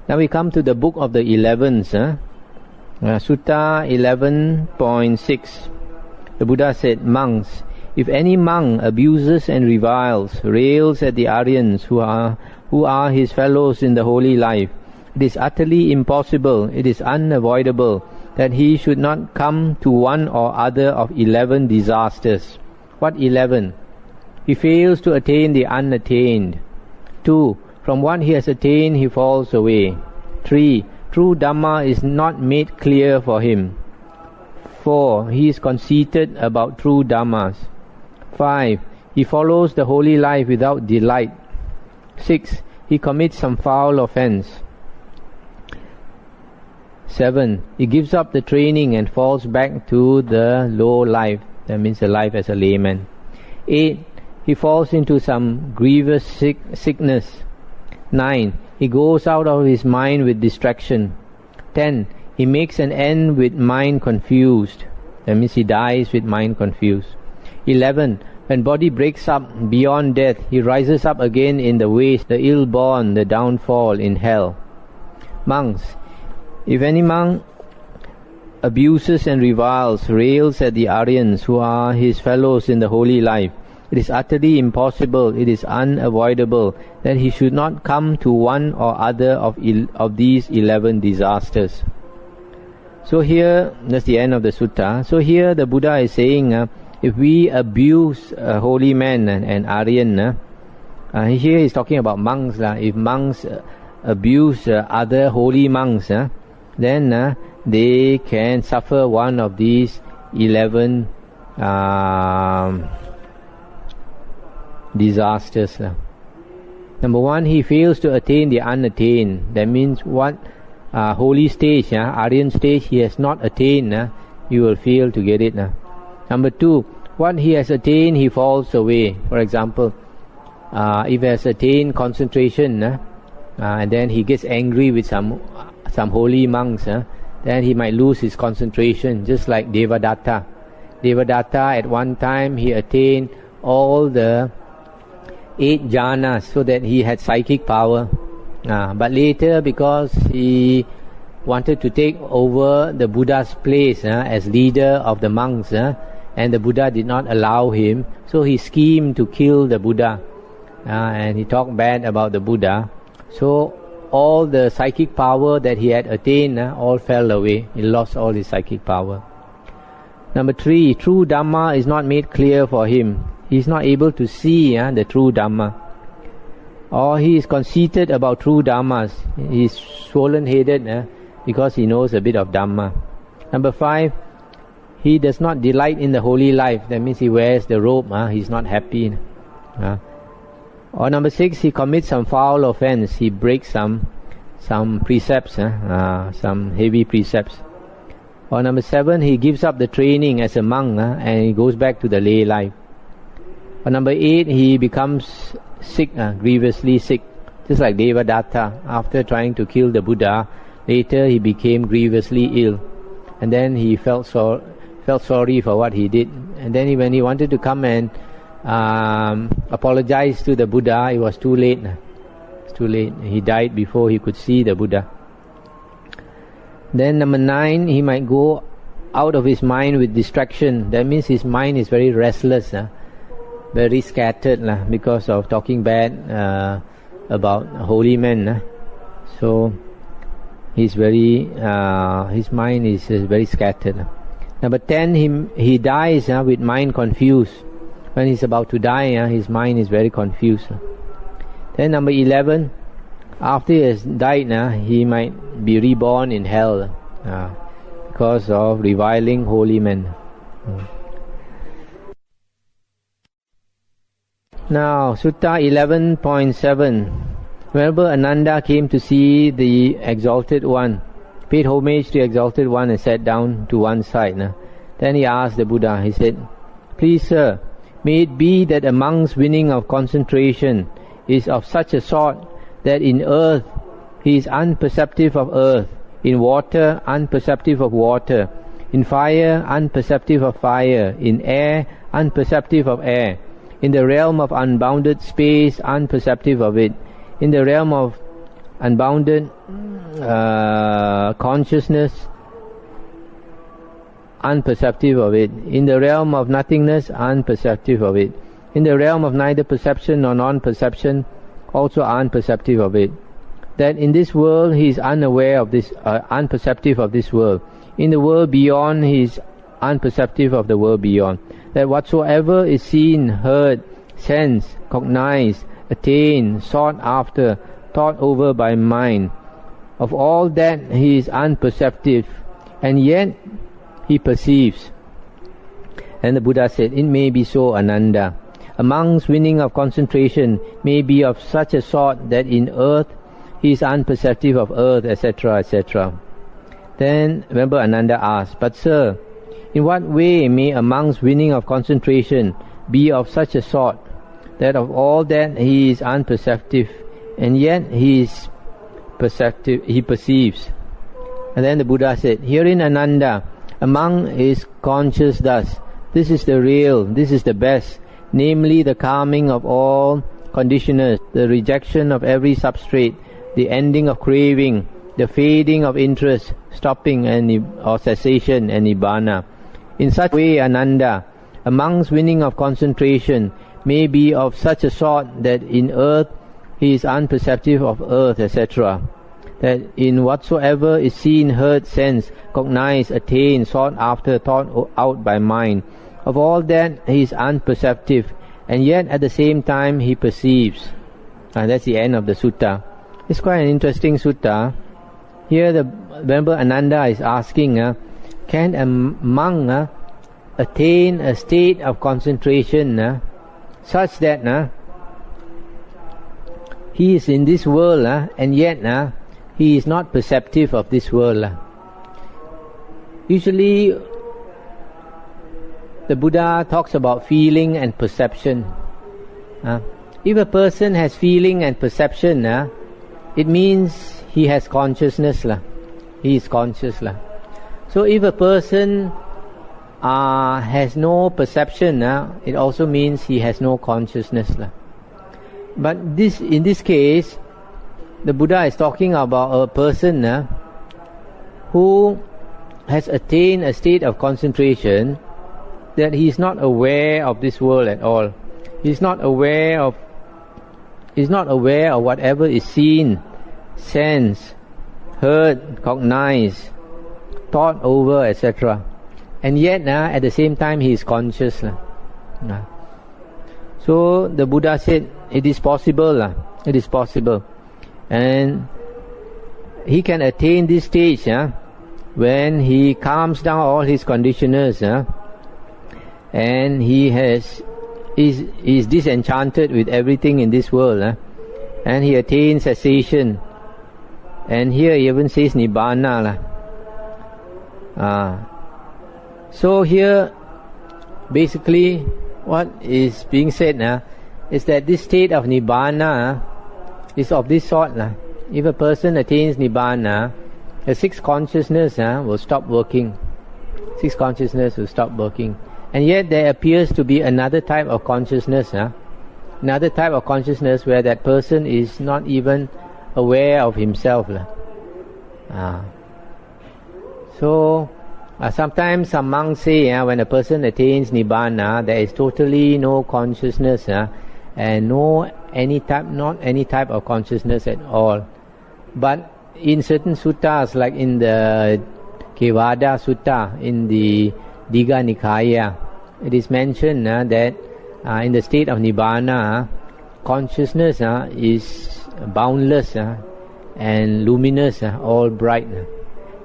Now we come to the book of the 11s. Sutta 11.6. The Buddha said, monks, if any monk abuses and reviles, rails at the Aryans who are his fellows in the holy life, it is utterly impossible, it is unavoidable, that he should not come to one or other of 11 disasters. What 11? He fails to attain the unattained. 2. From what he has attained he falls away. 3. True Dhamma is not made clear for him. 4. He is conceited about true Dhammas. 5. He follows the holy life without delight. 6. He commits some foul offense. 7. He gives up the training and falls back to the low life. That means the life as a layman. 8. He falls into some grievous sickness. 9. He goes out of his mind with distraction. 10. He makes an end with mind confused. That means he dies with mind confused. 11. When body breaks up beyond death, he rises up again in the waste, the ill-born, the downfall in hell. Monks, if any monk abuses and reviles, rails at the Aryans who are his fellows in the holy life, it is utterly impossible, it is unavoidable, that he should not come to one or other of these 11 disasters. So here, that's the end of the sutta. So here the Buddha is saying, if we abuse holy men and Aryan, here he's talking about monks. If monks abuse other holy monks, then they can suffer one of these 11 disasters. Number 1, he fails to attain the unattained. That means what holy stage, Aryan stage, he has not attained, you will fail to get it. Number 2, what he has attained, he falls away. For example, if he has attained concentration, and then he gets angry with some holy monks, then he might lose his concentration, just like Devadatta. Devadatta, at one time, he attained all the 8 jhanas, so that he had psychic power. But later, because he wanted to take over the Buddha's place as leader of the monks, and the Buddha did not allow him, so he schemed to kill the Buddha, and he talked bad about the Buddha. So all the psychic power that he had attained all fell away. He lost all his psychic power. Number 3, true Dhamma is not made clear for him. He is not able to see the true Dhamma. Or he is conceited about true Dhammas. He is swollen-headed because he knows a bit of Dhamma. Number 5, he does not delight in the holy life. That means he wears the robe, he is not happy. Or number 6, he commits some foul offense. He breaks some precepts, some heavy precepts. Or number 7, he gives up the training as a monk and he goes back to the lay life. Or number 8, he becomes sick, grievously sick, just like Devadatta. After trying to kill the Buddha, later he became grievously ill, and then he felt sorry for what he did. And then when he wanted to come and apologize to the Buddha, it was too late. It's too late. He died before he could see the Buddha. Then number 9, he might go out of his mind with distraction. That means his mind is very restless, very scattered because of talking bad about holy men. So his mind is very scattered. Number 10, he dies with mind confused. When he's about to die, his mind is very confused. Then number 11, after he has died, he might be reborn in hell because of reviling holy men. Now, Sutta 11.7. Whenever Ananda came to see the Exalted One, paid homage to the Exalted One and sat down to one side. Then he asked the Buddha, he said, "Please, sir, may it be that a monk's winning of concentration is of such a sort that in earth he is unperceptive of earth, in water unperceptive of water, in fire unperceptive of fire, in air unperceptive of air, in the realm of unbounded space unperceptive of it, in the realm of unbounded consciousness, unperceptive of it. In the realm of nothingness, unperceptive of it. In the realm of neither perception nor non-perception, also unperceptive of it. That in this world he is unaware of this, unperceptive of this world. In the world beyond he is unperceptive of the world beyond. That whatsoever is seen, heard, sensed, cognized, attained, sought after, thought over by mind, of all that he is unperceptive, and yet he perceives. And the Buddha said, it may be so, Ananda. A monk's winning of concentration may be of such a sort that in earth he is unperceptive of earth, etc., etc. Then, remember, Ananda asked, but sir, in what way may a monk's winning of concentration be of such a sort that of all that he is unperceptive, and yet he is perceptive, he perceives? And then the Buddha said, herein, Ananda, a monk is conscious thus. This is the real, this is the best, namely the calming of all conditioners, the rejection of every substrate, the ending of craving, the fading of interest, stopping or cessation, and nibbana. In such way, Ananda, a monk's winning of concentration may be of such a sort that in earth he is unperceptive of earth, etc. That in whatsoever is seen, heard, sensed, cognized, attained, sought after, thought out by mind, of all that he is unperceptive, and yet at the same time he perceives. And that's the end of the sutta. It's quite an interesting sutta. Here, remember, Ananda is asking, can a monk attain a state of concentration such that he is in this world and yet he is not perceptive of this world? Usually, the Buddha talks about feeling and perception. If a person has feeling and perception, it means he has consciousness. He is conscious. So if a person has no perception, it also means he has no consciousness. But in this case, the Buddha is talking about a person who has attained a state of concentration that he is not aware of this world at all. He is not aware of whatever is seen, sensed, heard, cognized, thought over, etc. And yet, at the same time, he is conscious. So the Buddha said, it is possible. It is possible. And he can attain this stage when he calms down all his conditioners and he is disenchanted with everything in this world, and he attains cessation. And here he even says nibbana. So here, basically, what is being said is that this state of nibbana is of this sort. If a person attains nibbana, the six consciousness will stop working. Six consciousness will stop working. And yet there appears to be another type of consciousness, another type of consciousness where that person is not even aware of himself. So sometimes some monks say when a person attains nibbana, there is totally no consciousness and not any type of consciousness at all. But in certain suttas, like in the Kevada Sutta, in the Digha Nikaya, it is mentioned that in the state of nibbana, consciousness is boundless and luminous, all bright.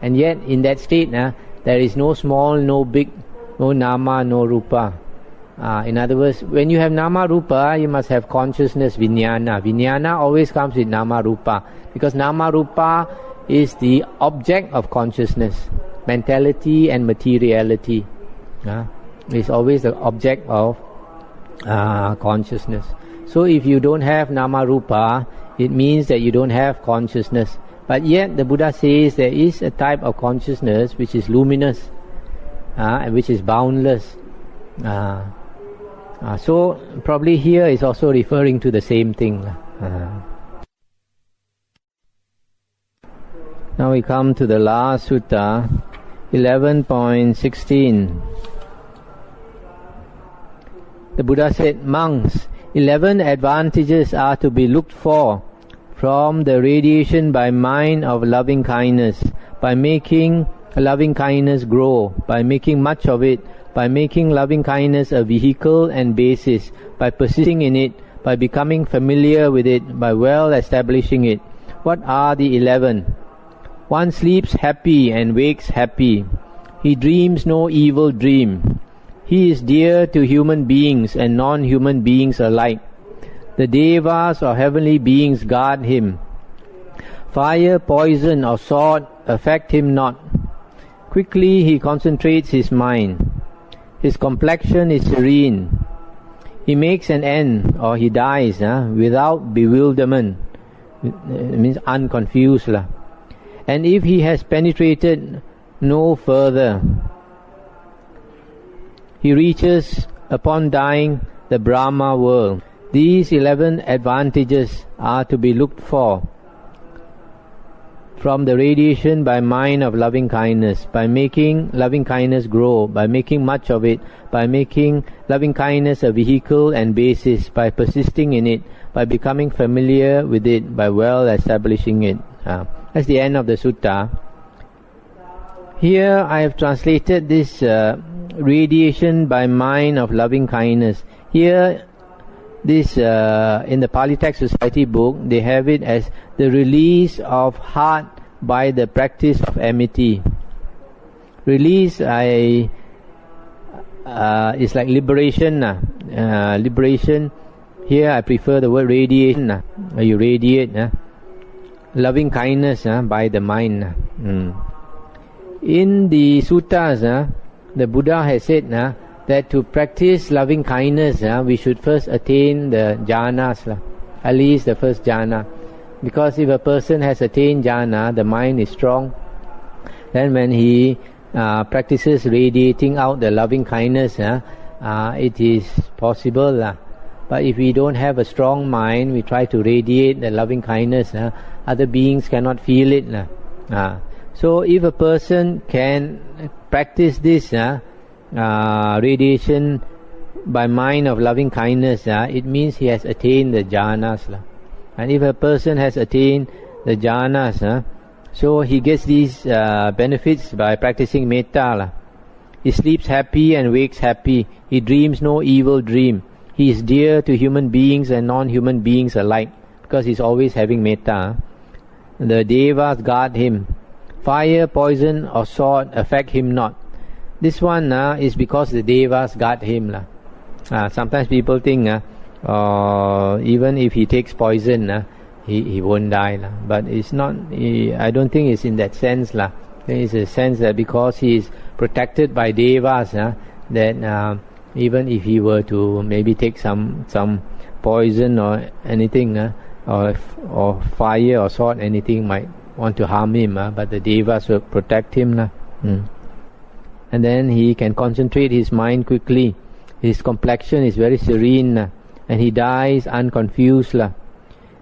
And yet in that state there is no small, no big, no nama, no rupa. In other words, when you have nama rupa, you must have consciousness, vijnana. Vijnana always comes with nama rupa, because nama rupa is the object of consciousness. Mentality and materiality is always the object of consciousness. So if you don't have nama rupa, it means that you don't have consciousness. But yet the Buddha says there is a type of consciousness which is luminous, which is boundless. So probably here is also referring to the same thing. Now we come to the last sutta, 11.16. The Buddha said, monks, 11 advantages are to be looked for from the radiation by mind of loving kindness, by making loving kindness grow, by making much of it, by making loving kindness a vehicle and basis, by persisting in it, by becoming familiar with it, by well establishing it. What are the 11? One sleeps happy and wakes happy. He dreams no evil dream. He is dear to human beings and non-human beings alike. The devas or heavenly beings guard him. Fire, poison or sword affect him not. Quickly he concentrates his mind. His complexion is serene. He makes an end, or he dies without bewilderment. It means unconfused. And if he has penetrated no further, he reaches upon dying the Brahma world. These 11 advantages are to be looked for from the radiation by mind of loving kindness, by making loving kindness grow, by making much of it, by making loving kindness a vehicle and basis, by persisting in it, by becoming familiar with it, by well establishing it. That's the end of the sutta. Here I have translated this radiation by mind of loving kindness. Here, this in the Pali Text Society book, they have it as the release of heart by the practice of amity. Release is like liberation. Liberation. Here I prefer the word radiation. You radiate loving kindness by the mind. In the suttas, the Buddha has said that to practice loving kindness, we should first attain the jhanas, at least the first jhana. Because if a person has attained jhana, the mind is strong. Then when he practices radiating out the loving kindness, it is possible. But if we don't have a strong mind, we try to radiate the loving kindness, other beings cannot feel it. So if a person can practice this radiation by mind of loving kindness, it means he has attained the jhanas. And if a person has attained the jhanas, so he gets these benefits by practicing metta. He sleeps happy and wakes happy. He dreams no evil dream. He is dear to human beings and non-human beings alike, because he is always having metta. The devas guard him. Fire, poison or sword affect him not. This one is because the devas guard him. Sometimes people think even if he takes poison, he won't die. But it's not. I don't think it's in that sense. There is a sense that because he is protected by devas, that even if he were to maybe take some poison or anything, or fire or sword, anything might want to harm him, but the devas will protect him. And then he can concentrate his mind quickly. His complexion is very serene, and he dies unconfused.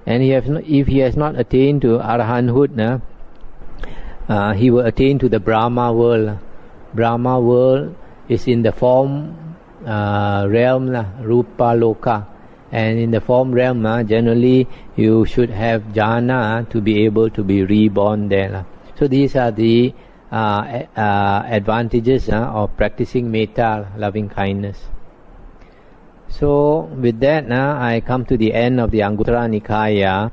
And if he has not attained to arahanthood, he will attain to the Brahma world. Brahma world is in the form realm, rupa loka. And in the form realm, generally you should have jhana to be able to be reborn there. So these are the advantages of practicing metta, loving kindness. So with that, I come to the end of the Anguttara Nikaya.